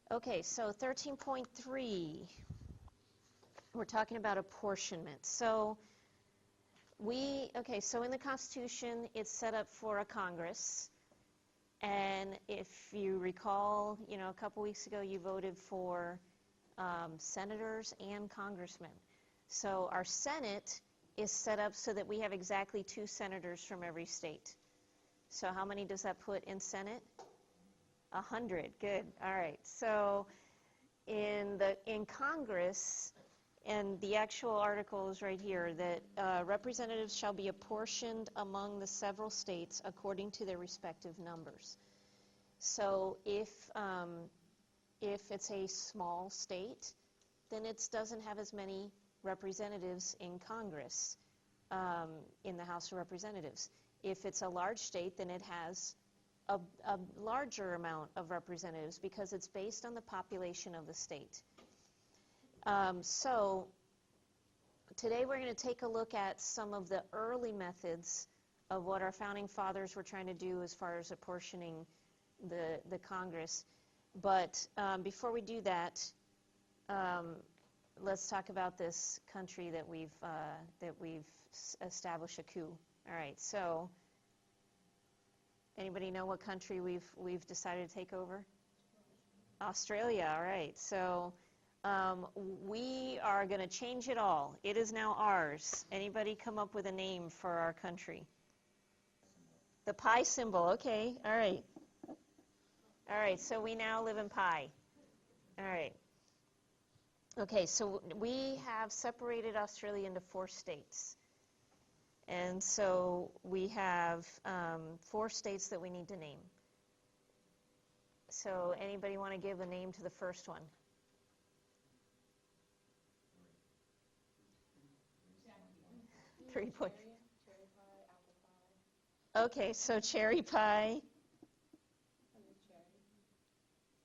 Okay, so 13.3, we're talking about apportionment. So so in the Constitution, it's set up for a Congress. And if you recall, a couple weeks ago, you voted for senators and congressmen. So our Senate is set up so that we have exactly 2 senators from every state. So how many does that put in Senate? 100. Good. All right. So in Congress, and the actual article is right here, that representatives shall be apportioned among the several states according to their respective numbers. So if it's a small state, then it doesn't have as many representatives in Congress, in the House of Representatives. If it's a large state, then it has a larger amount of representatives because it's based on the population of the state. So today we're going to take a look at some of the early methods of what our founding fathers were trying to do as far as apportioning the Congress. But before we do that, let's talk about this country that we've established a coup. All right, so anybody know what country we've decided to take over? Australia. All right, so we are going to change it all. It is now ours. Anybody come up with a name for our country? The pi symbol. Okay. All right. All right. So we now live in pi. All right. Okay. So we have separated Australia into 4 states. And so we have 4 states that we need to name. So anybody want to give a name to the first one? Cherry pie, apple pie. Okay, so cherry pie.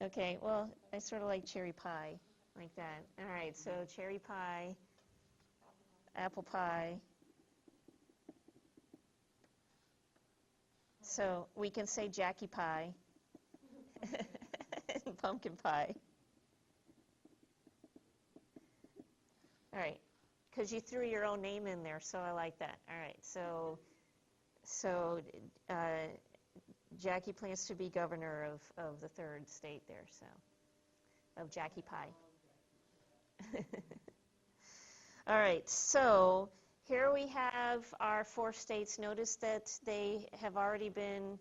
Okay, well, I sort of like cherry pie, like that. All right, so cherry pie, apple pie. So we can say Jackie pie and pumpkin pie. All right. Because you threw your own name in there, so I like that. All right, so Jackie plans to be governor of the 3rd state there, so of Jackie Pie. All right, so here we have our 4 states. Notice that they have already been,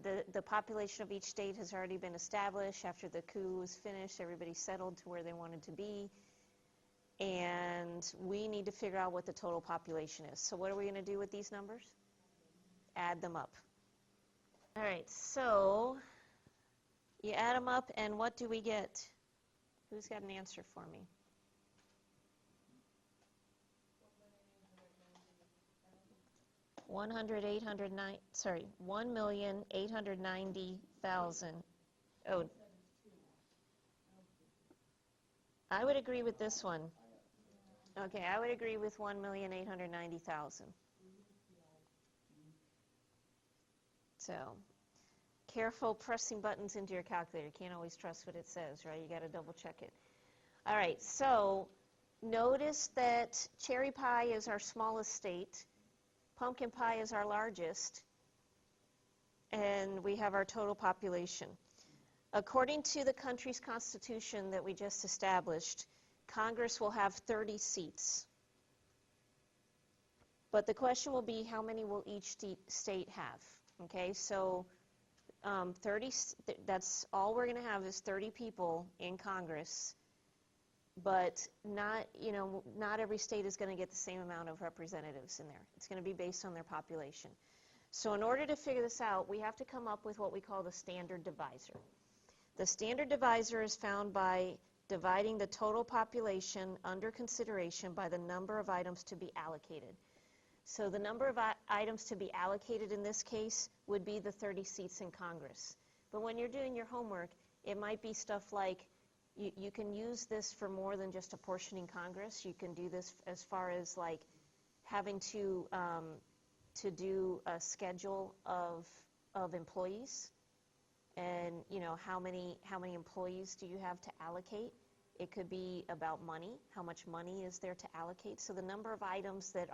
the population of each state has already been established. After the coup was finished, everybody settled to where they wanted to be. And we need to figure out what the total population is. So what are we going to do with these numbers? Add them up. All right, so you add them up, and what do we get? Who's got an answer for me? Sorry, 1,890,000. Oh, I would agree with this one. Okay, I would agree with 1,890,000. So, careful pressing buttons into your calculator. You can't always trust what it says, right? You got to double check it. All right, so notice that cherry pie is our smallest state, pumpkin pie is our largest, and we have our total population. According to the country's constitution that we just established, Congress will have 30 seats. But the question will be, how many will each state have? Okay, so 30, that's all we're going to have is 30 people in Congress. But not every state is going to get the same amount of representatives in there. It's going to be based on their population. So in order to figure this out, we have to come up with what we call the standard divisor. The standard divisor is found by dividing the total population under consideration by the number of items to be allocated. So the number of items to be allocated in this case would be the 30 seats in Congress. But when you're doing your homework, it might be stuff like you can use this for more than just apportioning Congress. You can do this as far as like having to do a schedule of employees. and how many employees do you have to allocate. It could be about money. How much money is there to allocate? So the number of items that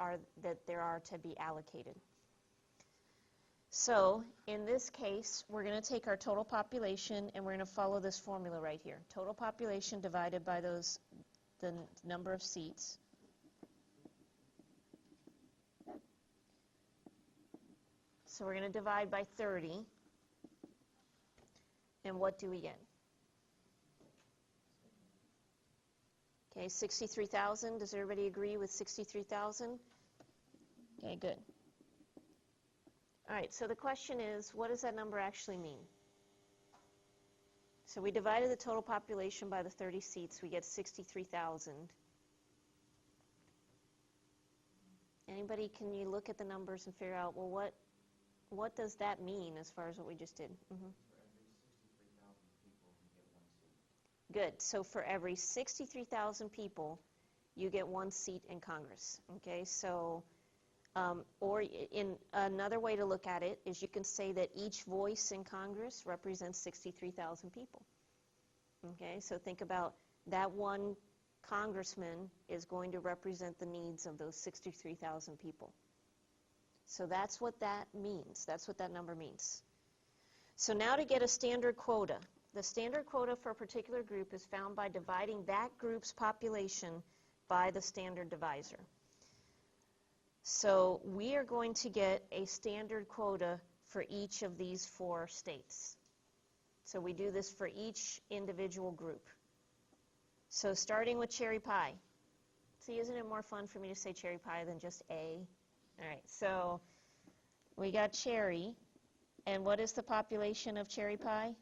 there are to be allocated. So in this case, we're going to take our total population and we're going to follow this formula right here. Total population divided by the number of seats. So we're going to divide by 30. And what do we get? Okay, 63,000. Does everybody agree with 63,000? Okay, good. All right, so the question is, what does that number actually mean? So we divided the total population by the 30 seats. We get 63,000. Anybody, can you look at the numbers and figure out, well, what does that mean as far as what we just did? Mm-hmm. Good. So for every 63,000 people, you get one seat in Congress. Okay, so, or in another way to look at it is you can say that each voice in Congress represents 63,000 people. Okay, so think about that one congressman is going to represent the needs of those 63,000 people. So that's what that means. That's what that number means. So now to get a standard quota. The standard quota for a particular group is found by dividing that group's population by the standard divisor. So we are going to get a standard quota for each of these 4 states. So we do this for each individual group. So starting with cherry pie. See, isn't it more fun for me to say cherry pie than just A? All right, so we got cherry. And what is the population of cherry pie?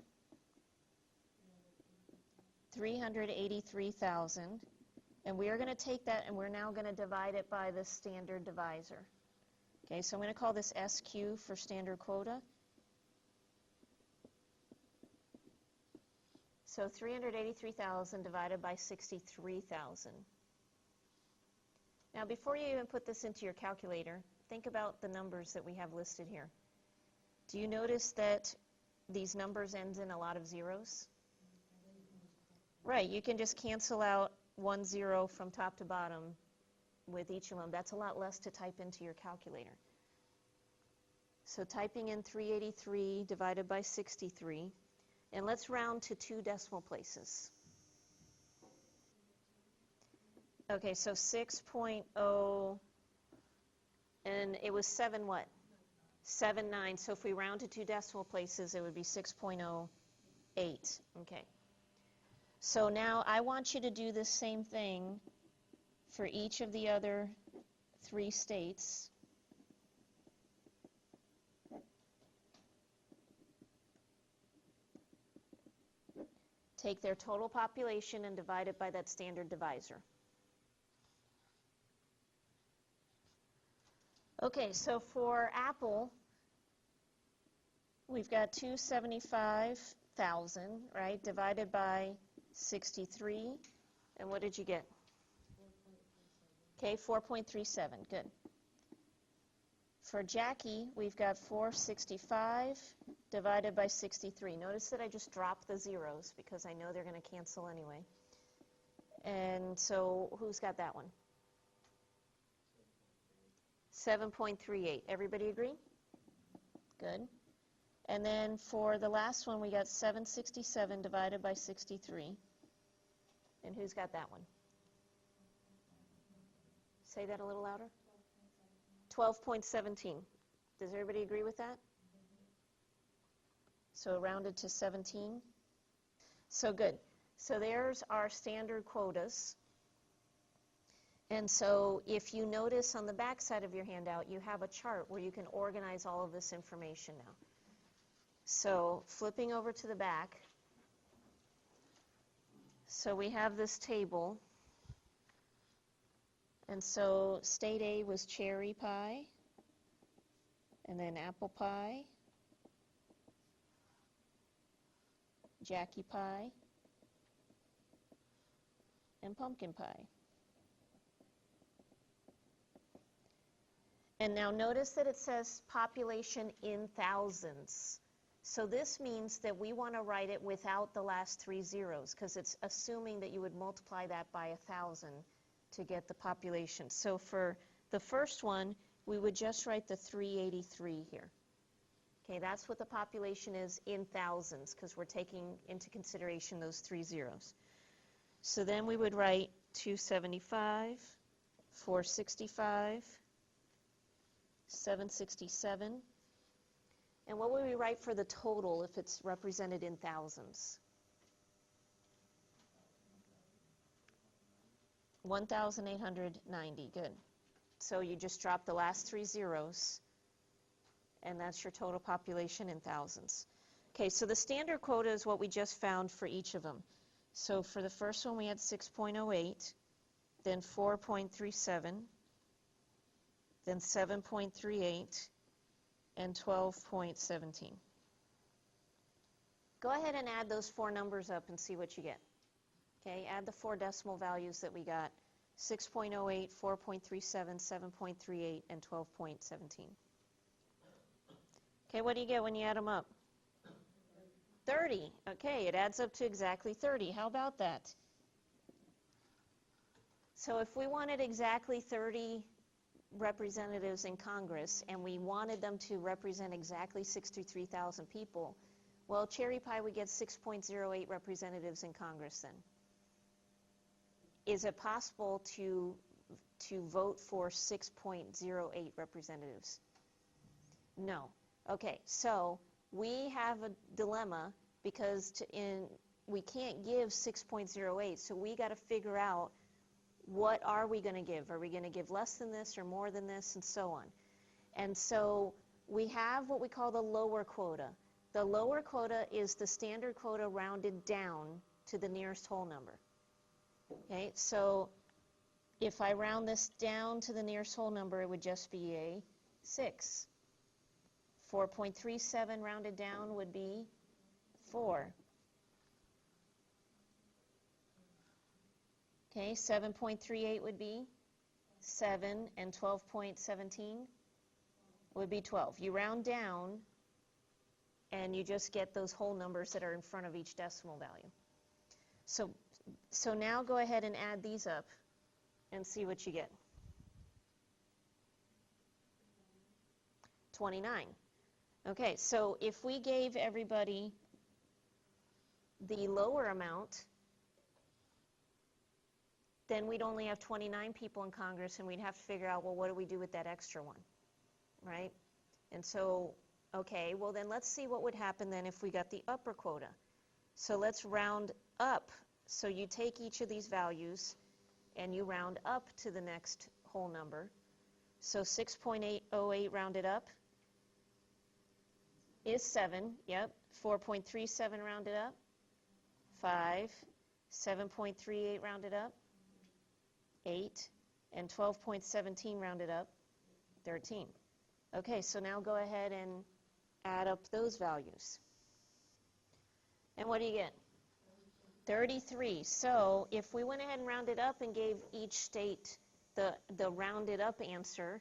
383,000. And we are going to take that and we're now going to divide it by the standard divisor. Okay, so I'm going to call this SQ for standard quota. So 383,000 divided by 63,000. Now before you even put this into your calculator, think about the numbers that we have listed here. Do you notice that these numbers end in a lot of zeros? Right, you can just cancel out 1 0 from top to bottom with each of them. That's a lot less to type into your calculator. So typing in 383 divided by 63, and let's round to 2 decimal places. Okay, so 6.0, and it was 7 what? 7.9. So if we round to 2 decimal places, it would be 6.08. Okay. So now I want you to do the same thing for each of the other 3 states. Take their total population and divide it by that standard divisor. Okay, so for Apple, we've got 275,000, right, divided by 63, and what did you get? Okay, 4.37, good. For Jackie, we've got 465 divided by 63. Notice that I just dropped the zeros because I know they're going to cancel anyway. And so who's got that one? 7.38. Everybody agree? Good. And then for the last one, we got 767 divided by 63. And who's got that one? Say that a little louder. 12.17. Does everybody agree with that? So rounded to 17. So good. So there's our standard quotas. And so if you notice on the back side of your handout, you have a chart where you can organize all of this information now. So flipping over to the back, so we have this table. And so state A was cherry pie, and then apple pie, Jackie pie, and pumpkin pie. And now notice that it says population in thousands. So this means that we want to write it without the last 3 zeros, because it's assuming that you would multiply that by 1,000 to get the population. So for the first one, we would just write the 383 here. Okay, that's what the population is in thousands, because we're taking into consideration those 3 zeros. So then we would write 275, 465, 767. And what would we write for the total if it's represented in thousands? 1,890. Good. So you just drop the last 3 zeros, and that's your total population in thousands. Okay, so the standard quota is what we just found for each of them. So for the first one, we had 6.08, then 4.37, then 7.38, and 12.17. Go ahead and add those 4 numbers up and see what you get. Okay, add the 4 decimal values that we got: 6.08, 4.37, 7.38, and 12.17. Okay, what do you get when you add them up? 30. Okay, it adds up to exactly 30. How about that? So if we wanted exactly 30 representatives in Congress, and we wanted them to represent exactly 63,000 people, well, Cherry Pie would get 6.08 representatives in Congress then. Is it possible to vote for 6.08 representatives? No. Okay, so we have a dilemma because we can't give 6.08, so we got to figure out what are we going to give. Are we going to give less than this or more than this, and so on. And so we have what we call the lower quota. The lower quota is the standard quota rounded down to the nearest whole number. Okay, so if I round this down to the nearest whole number, it would just be a 6. 4.37 rounded down would be 4. Okay, 7.38 would be 7, and 12.17 would be 12. You round down, and you just get those whole numbers that are in front of each decimal value. So now go ahead and add these up and see what you get. 29. Okay, so if we gave everybody the lower amount, then we'd only have 29 people in Congress, and we'd have to figure out, well, what do we do with that extra one, right? And so, okay, well then let's see what would happen then if we got the upper quota. So let's round up. So you take each of these values and you round up to the next whole number. So 6.808 rounded up is 7, yep. 4.37 rounded up, 5. 7.38 rounded up, 8. And 12.17 rounded up, 13. Okay, so now go ahead and add up those values. And what do you get? 33. So if we went ahead and rounded up and gave each state the rounded up answer,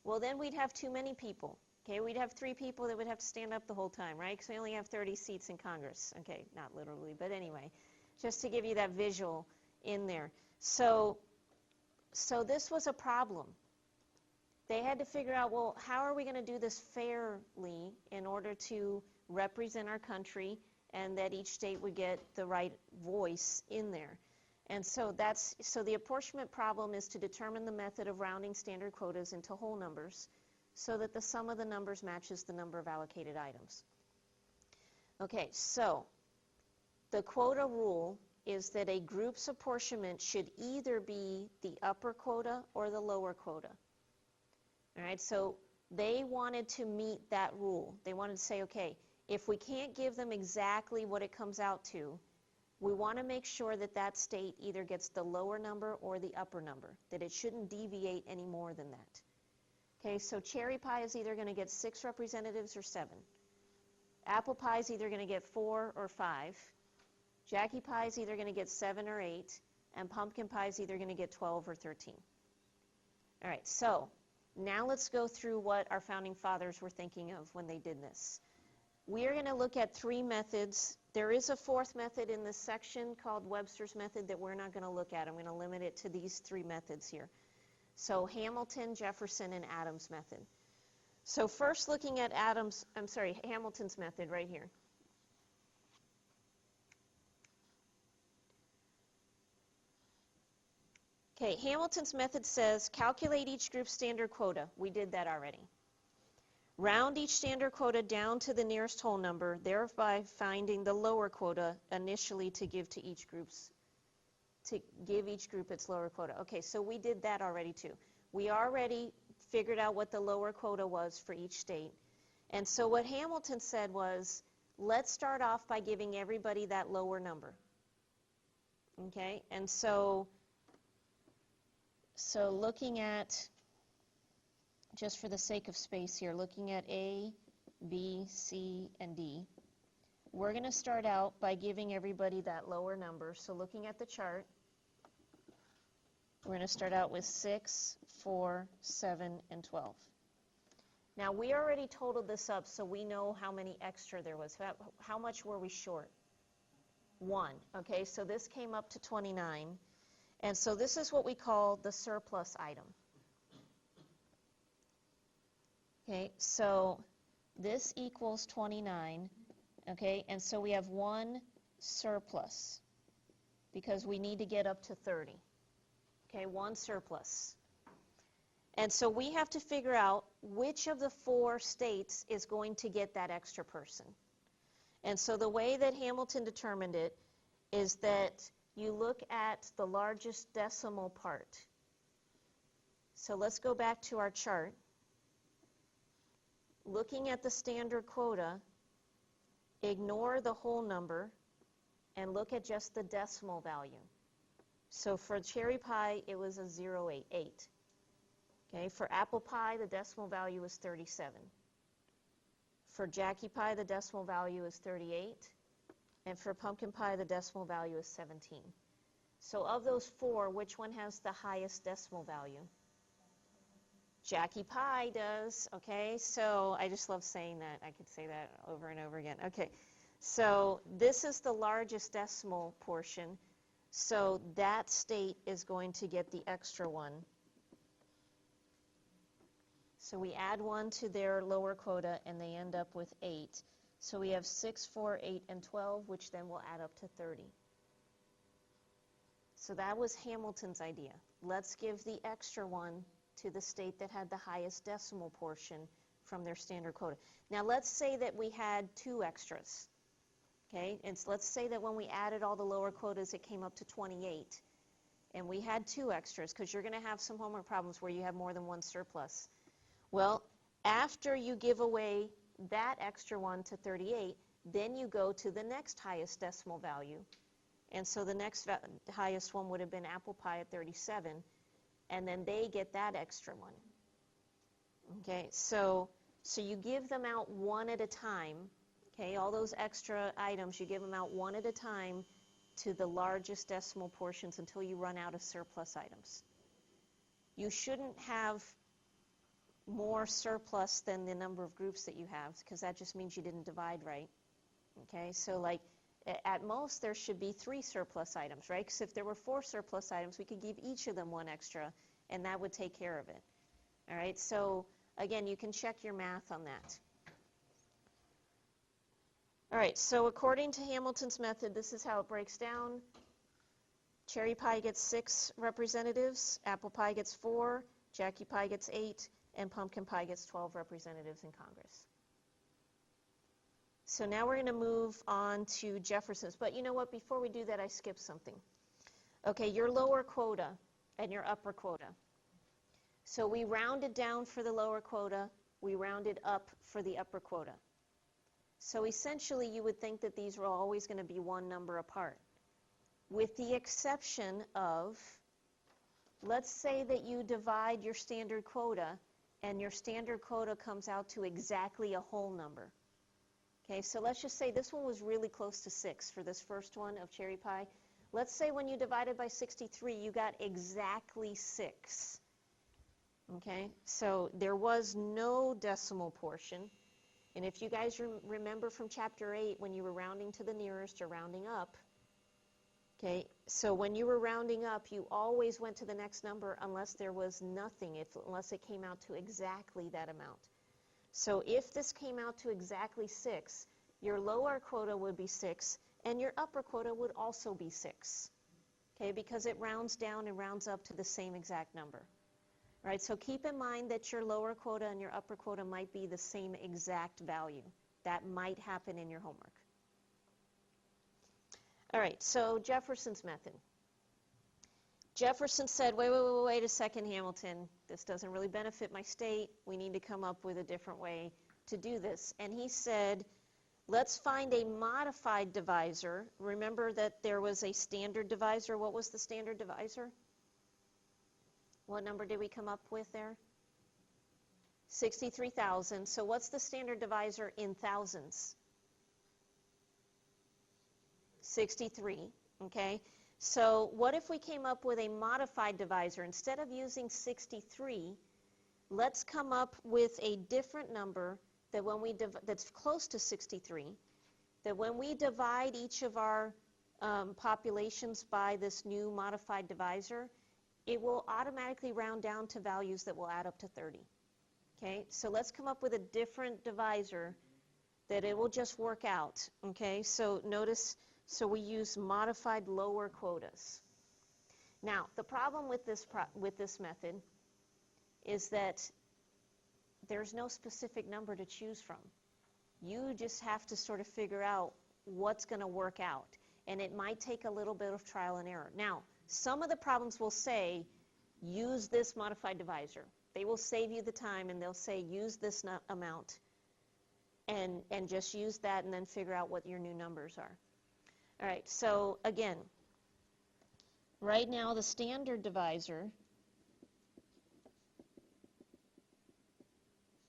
well, then we'd have too many people. Okay, we'd have 3 people that would have to stand up the whole time, right? Because we only have 30 seats in Congress. Okay, not literally, but anyway, just to give you that visual in there. So this was a problem. They had to figure out, well, how are we going to do this fairly in order to represent our country and that each state would get the right voice in there. And so the apportionment problem is to determine the method of rounding standard quotas into whole numbers so that the sum of the numbers matches the number of allocated items. Okay, so the quota rule is that a group's apportionment should either be the upper quota or the lower quota. All right, so they wanted to meet that rule. They wanted to say, okay, if we can't give them exactly what it comes out to, we want to make sure that that state either gets the lower number or the upper number, that it shouldn't deviate any more than that. Okay, so Cherry Pie is either going to get 6 representatives or 7. Apple Pie is either going to get 4 or 5. Jackie Pie is either going to get 7 or 8. And Pumpkin Pie is either going to get 12 or 13. All right, so now let's go through what our founding fathers were thinking of when they did this. We are going to look at three methods. There is a fourth method in this section called Webster's method that we're not going to look at. I'm going to limit it to these three methods here. So Hamilton, Jefferson, and Adams method. So first looking at Hamilton's method right here. Okay, Hamilton's method says calculate each group's standard quota. We did that already. Round each standard quota down to the nearest whole number, thereby finding the lower quota initially to give to each group its lower quota. Okay, so we did that already too. We already figured out what the lower quota was for each state. And so what Hamilton said was, let's start off by giving everybody that lower number. Okay, and so looking at, just for the sake of space here, looking at A, B, C, and D, we're going to start out by giving everybody that lower number. So looking at the chart, we're going to start out with 6, 4, 7, and 12. Now, we already totaled this up, so we know how many extra there was. How much were we short? 1. Okay, so this came up to 29. And so this is what we call the surplus item. Okay, so this equals 29, okay, and so we have 1 surplus because we need to get up to 30. Okay, 1 surplus. And so we have to figure out which of the 4 states is going to get that extra person. And so the way that Hamilton determined it is that you look at the largest decimal part. So let's go back to our chart. Looking at the standard quota, ignore the whole number and look at just the decimal value. So for cherry pie, it was a 0.88. Okay, for apple pie, the decimal value is 37. For Jackie pie, the decimal value is 38. And for pumpkin pie, the decimal value is 17. So of those 4, which one has the highest decimal value? Jackie pie does, okay? So I just love saying that. I could say that over and over again. Okay, so this is the largest decimal portion. So that state is going to get the extra 1. So we add 1 to their lower quota, and they end up with 8. So we have 6, 4, 8, and 12, which then will add up to 30. So that was Hamilton's idea. Let's give the extra 1 to the state that had the highest decimal portion from their standard quota. Now let's say that we had 2 extras. Okay, and let's say that when we added all the lower quotas, it came up to 28. And we had 2 extras, because you're going to have some homework problems where you have more than 1 surplus. Well, after you give away that extra 1 to 38, then you go to the next highest decimal value. And so the next highest one would have been apple pie at 37, and then they get that extra 1. Okay, so you give them out one at a time. Okay, all those extra items, you give them out one at a time to the largest decimal portions until you run out of surplus items. You shouldn't have more surplus than the number of groups that you have, because that just means you didn't divide right. Okay, so like at most there should be 3 surplus items, right? Because if there were 4 surplus items, we could give each of them 1 extra, and that would take care of it. All right, so again, you can check your math on that. All right, so according to Hamilton's method, this is how it breaks down. Cherry pie gets 6 representatives, apple pie gets 4, Jackie pie gets 8, and pumpkin pie gets 12 representatives in Congress. So now we're going to move on to Jefferson's. But you know what? Before we do that, I skipped something. Okay, your lower quota and your upper quota. So we rounded down for the lower quota. We rounded up for the upper quota. So essentially, you would think that these were always going to be 1 number apart, with the exception of, let's say that you divide your standard quota, and your standard quota comes out to exactly a whole number. Okay, so let's just say this one was really close to 6 for this first one of cherry pie. Let's say when you divided by 63, you got exactly 6. Okay, so there was no decimal portion. And if you guys remember from Chapter 8, when you were rounding to the nearest or rounding up, okay, so when you were rounding up, you always went to the next number unless there was nothing, unless it came out to exactly that amount. So if this came out to exactly 6, your lower quota would be 6, and your upper quota would also be 6, okay, because it rounds down and rounds up to the same exact number. All right, so keep in mind that your lower quota and your upper quota might be the same exact value. That might happen in your homework. All right, so Jefferson's method. Jefferson said, wait a second, Hamilton. This doesn't really benefit my state. We need to come up with a different way to do this. And he said, let's find a modified divisor. Remember that there was a standard divisor. What was the standard divisor? What number did we come up with there? 63,000. So what's the standard divisor in thousands? 63, okay? So what if we came up with a modified divisor? Instead of using 63, let's come up with a different number that when we that's close to 63, that when we divide each of our populations by this new modified divisor, it will automatically round down to values that will add up to 30. Okay, so let's come up with a different divisor that it will just work out. Okay, so notice, so we use modified lower quotas. Now, the problem with this method is that there's no specific number to choose from. You just have to sort of figure out what's going to work out, and it might take a little bit of trial and error. Now, some of the problems will say, use this modified divisor. They will save you the time, and they'll say, use this amount, and just use that, and then figure out what your new numbers are. All right, so again, right now the standard divisor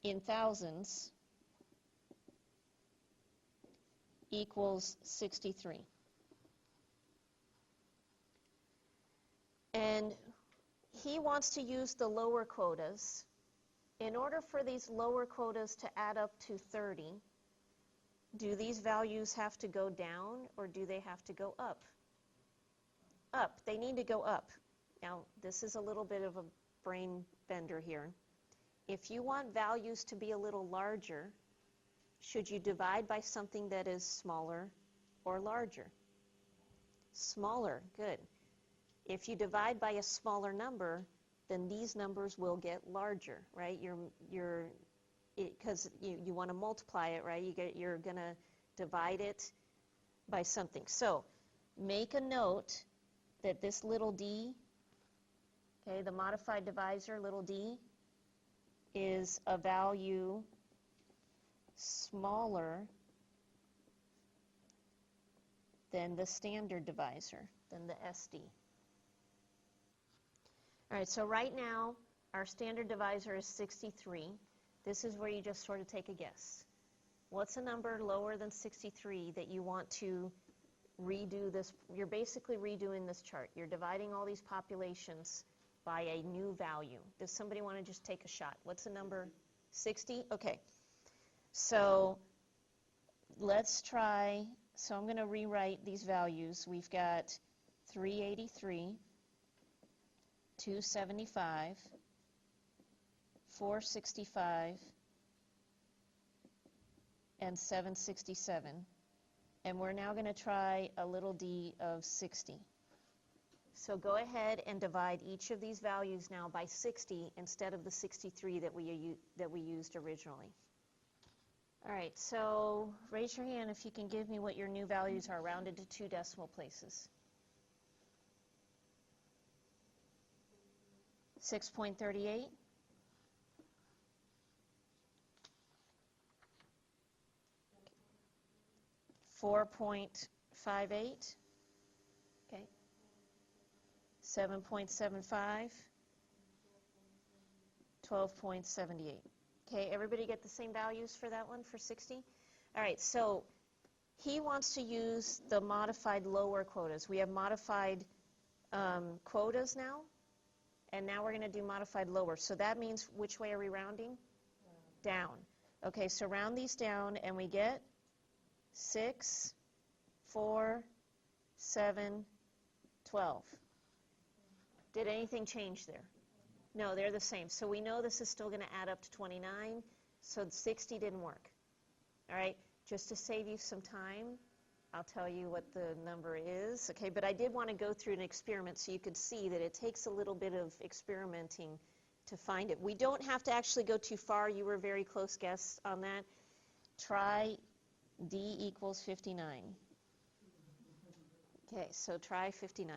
in thousands equals 63. And he wants to use the lower quotas. In order for these lower quotas to add up to 30, do these values have to go down or do they have to go up? Up. They need to go up. Now, this is a little bit of a brain bender here. If you want values to be a little larger, should you divide by something that is smaller or larger? Smaller. Good. If you divide by a smaller number, then these numbers will get larger, right? Because you want to multiply it, right? You're going to divide it by something. So make a note that this little d, okay, the modified divisor, little d, is a value smaller than the standard divisor, than the SD. All right, so right now, our standard divisor is 63. This is where you just sort of take a guess. What's a number lower than 63 that you want to redo this? You're basically redoing this chart. You're dividing all these populations by a new value. Does somebody want to just take a shot? What's the number? 60? Okay. So let's try. So I'm going to rewrite these values. We've got 383. 275, 465, and 767. And we're now going to try a little d of 60. So go ahead and divide each of these values now by 60 instead of the 63 that we used originally. All right, so raise your hand if you can give me what your new values are rounded to 2 decimal places. 6.38, 4.58, okay, 7.75, 12.78. Okay, everybody get the same values for that one, for 60? All right, so he wants to use the modified lower quotas. We have modified quotas now. And now we're going to do modified lower. So that means which way are we rounding? Down. Okay, so round these down, and we get 6, 4, 7, 12. Did anything change there? No, they're the same. So we know this is still going to add up to 29, so 60 didn't work. All right, just to save you some time, I'll tell you what the number is. Okay, but I did want to go through an experiment so you could see that it takes a little bit of experimenting to find it. We don't have to actually go too far. You were a very close guess on that. Try D equals 59. Okay, so try 59.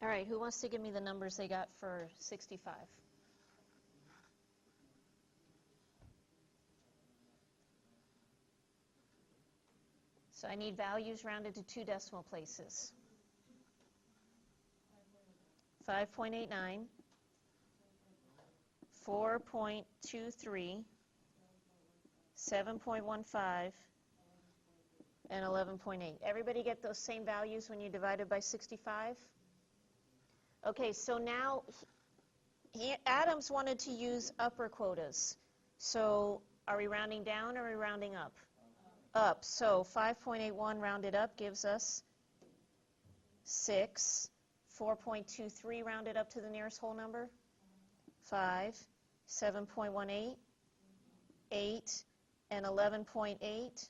All right, who wants to give me the numbers they got for 65? So I need values rounded to 2 decimal places. 5.89, 4.23, 7.15, and 11.8. Everybody get those same values when you divide it by 65? Okay, so now Adams wanted to use upper quotas. So are we rounding down or are we rounding up? Up. So 5.81 rounded up gives us 6. 4.23 rounded up to the nearest whole number? 5. 7.18, 8, and 11.8,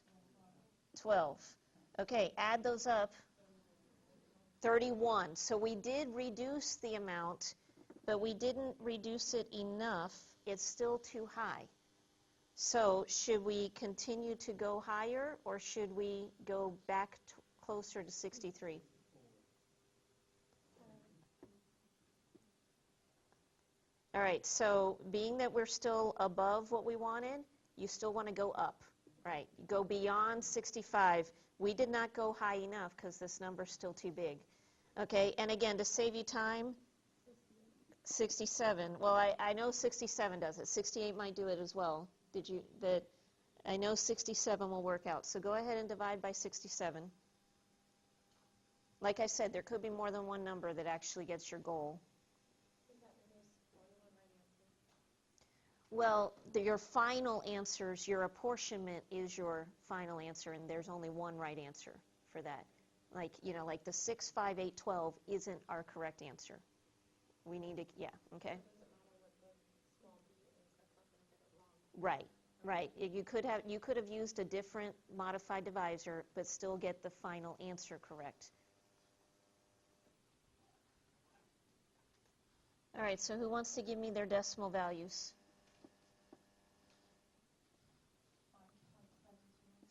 12. Okay, add those up. 31. So we did reduce the amount, but we didn't reduce it enough. It's still too high. So should we continue to go higher, or should we go back closer to 63? All right, so being that we're still above what we wanted, you still want to go up, right? Go beyond 65. We did not go high enough because this number's still too big. Okay, and again, to save you time, 67. Well, I know 67 does it. 68 might do it as well. Did you, that, I know 67 will work out, so go ahead and divide by 67. Like I said, there could be more than one number that actually gets your goal. Well, your final answers, your apportionment is your final answer, and there's only one right answer for that. Like, you know, like the 6, 5, 8, 12 isn't our correct answer. We need to, yeah, okay? Right, right. You could have used a different modified divisor, but still get the final answer correct. All right, so who wants to give me their decimal values?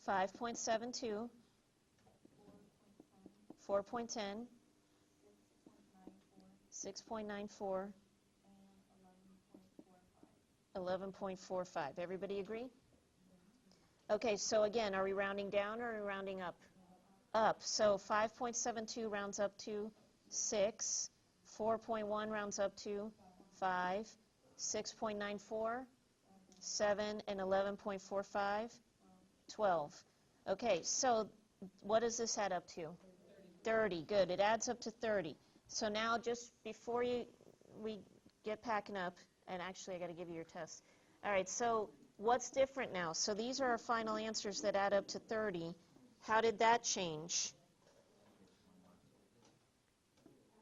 5.72, 4.10, 6.94, 11.45. Everybody agree? Okay, so again, are we rounding down or are we rounding up? Up. So 5.72 rounds up to 6, 4.1 rounds up to 5, 6.94, 7, and 11.45, 12. Okay, so what does this add up to? 30. Good. It adds up to 30. So now just before we get packing up, and actually I got to give you your test. All right, so what's different now? So these are our final answers that add up to 30. How did that change?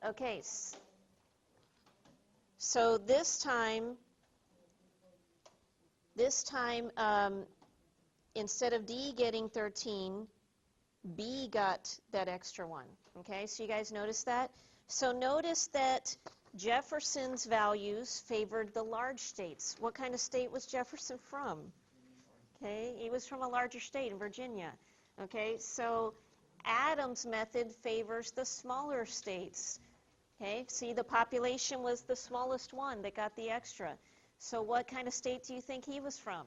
Okay, so this time, instead of D getting 13, B got that extra one. Okay, so you guys notice that? So notice that Jefferson's values favored the large states. What kind of state was Jefferson from? Okay, he was from a larger state in Virginia. Okay, so Adams' method favors the smaller states. Okay, see, the population was the smallest one that got the extra. So what kind of state do you think he was from?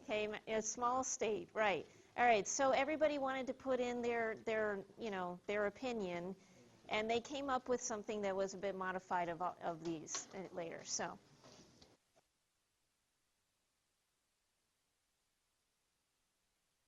Okay, a small state, right. All right, so everybody wanted to put in their opinion, and they came up with something that was a bit modified of these later. So